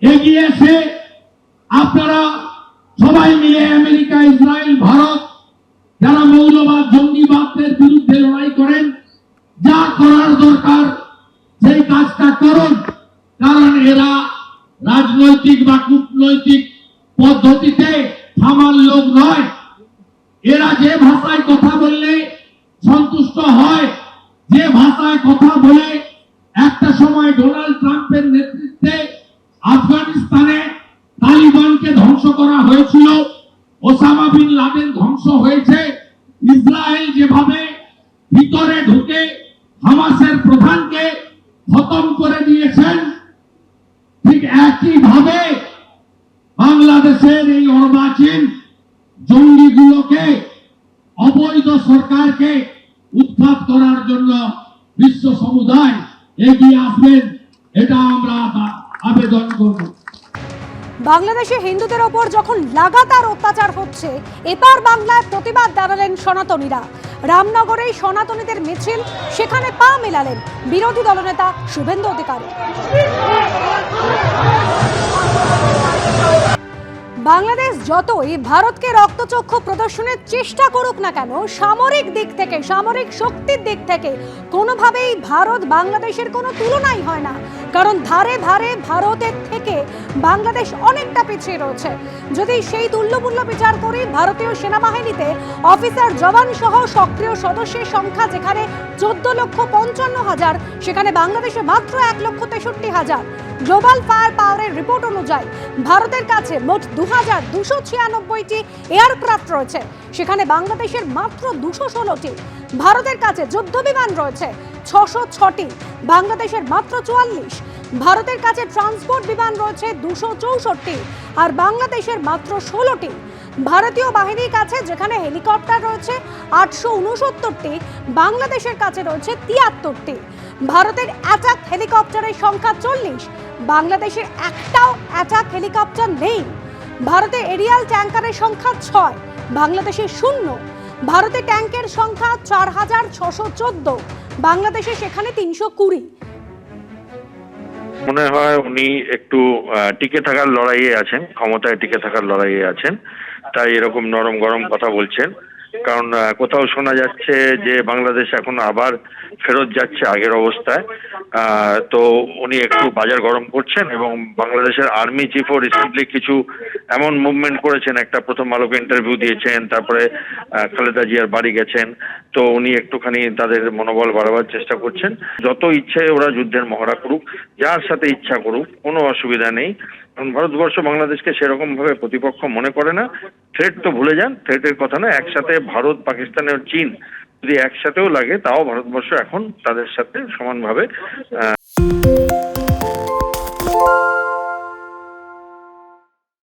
এগিয়ে এসে আপনারা সবাই মিলে আমেরিকা, ইসরায়েল, ভারত যারা মৌলবাদ জঙ্গিবাদের বিরুদ্ধে লড়াই করেন, যা করার দরকার সেই কাজটা করুন। কারণ এরা রাজনৈতিক বা কূটনৈতিক পদ্ধতিতে থামার লোক নয়। এরা যে ভাষায় কথা বললে সন্তুষ্ট হয়, যে ভাষায় কথা বলে একটা সময় ডোনাল্ড ট্রাম্পের নেতৃত্বে আফগানিস্তানে তালিবানকে ধ্বংস করা হয়েছিল, ওসামা বিন লাদেন ধ্বংস হয়েছে, ইসরায়েল যেভাবে ভিতরে ঢুকে হামাসের প্রধানকে খতম করে দিয়েছেন, ঠিক একইভাবে বাংলাদেশের এই অর্বাচীন জঙ্গিগুলোকে, অবৈধ সরকারকে উৎখাত করার জন্য বিশ্ব সমুদায় এগিয়ে আসবেন, এটা আমরা আবেদন করব। বাংলাদেশে হিন্দুদের ওপর যখন লাগাতার অত্যাচার হচ্ছে, এবার বাংলায় প্রতিবাদ জানালেন সনাতনীরা। রামনগরে সনাতনীদের মিছিল, সেখানে পা মেলালেন বিরোধী দলনেতা শুভেন্দু অধিকারী। বাংলাদেশ যতই ভারতকে রক্তচক্ষু প্রদর্শনের চেষ্টা করুক না কেন, সামরিক দিক থেকে, সামরিক শক্তির দিক থেকে কোনোভাবেই ভারত বাংলাদেশের কোনো তুলনাই হয় না। কারণ ধারে ধারে ভারতের থেকে বাংলাদেশ অনেকটা পিছিয়ে রয়েছে। যদি সেই তুল্যমূল্য বিচার করি, ভারতীয় সেনাবাহিনীতে অফিসার জওয়ান সহ সক্রিয় সদস্যের সংখ্যা যেখানে 14,55,000, সেখানে বাংলাদেশে মাত্র 1,63,000। গ্লোবাল ফায়ার পাওয়ারের রিপোর্ট অনুযায়ী ভারতের কাছে মোট 2,296টি এয়ারক্রাফট রয়েছে, সেখানে বাংলাদেশের মাত্র 216টি। ভারতের কাছে যুদ্ধ বিমান রয়েছে 606টি, বাংলাদেশের মাত্র 44। ভারতের কাছে ট্রান্সপোর্ট বিমান রয়েছে 264টি, আর বাংলাদেশের মাত্র 16টি। ভারতীয় বাহিনীর কাছে যেখানে হেলিকপ্টার রয়েছে 869টি, বাংলাদেশের কাছে রয়েছে 73টি। ভারতের অ্যাটাক হেলিকপ্টারের সংখ্যা 40, বাংলাদেশের একটাও অ্যাটাক হেলিকপ্টার নেই। ভারতে এরিয়াল ট্যাঙ্কারের সংখ্যা 6, বাংলাদেশে 0। ভারতে ট্যাঙ্কের সংখ্যা 4,614, বাংলাদেশে সেখানে 320। মনে হয় উনি একটু টিকে থাকার লড়াইয়ে আছেন, ক্ষমতায় টিকে থাকার লড়াইয়ে আছেন, তাই এরকম নরম গরম কথা বলছেন। কারণ কোথাও শোনা যাচ্ছে যে বাংলাদেশ এখন আবার ফেরত যাচ্ছে আগের অবস্থায়। তো উনি একটু বাজার গরম করছেন, এবং বাংলাদেশের আর্মি চিফও রিসেন্টলি কিছু এমন মুভমেন্ট করেছেন, একটা প্রথম আলোকে ইন্টারভিউ দিয়েছেন, তারপরে খালেদা জিয়ার বাড়ি গেছেন। তো উনি একটুখানি তাদের মনোবল বাড়াবার চেষ্টা করছেন। যত ইচ্ছে ওরা যুদ্ধের মহড়া করুক, যার সাথে ইচ্ছা করুক, কোনো অসুবিধা নেই। কারণ ভারতবর্ষ বাংলাদেশকে সেরকম ভাবে প্রতিপক্ষ মনে করে না। থ্রেট তো ভুলে যান, থ্রেটের কথা না। একসাথে ভারত, পাকিস্তানের চীন যদি একসাথেও লাগে, তাও ভারতবর্ষ এখন তাদের সাথে সমানভাবে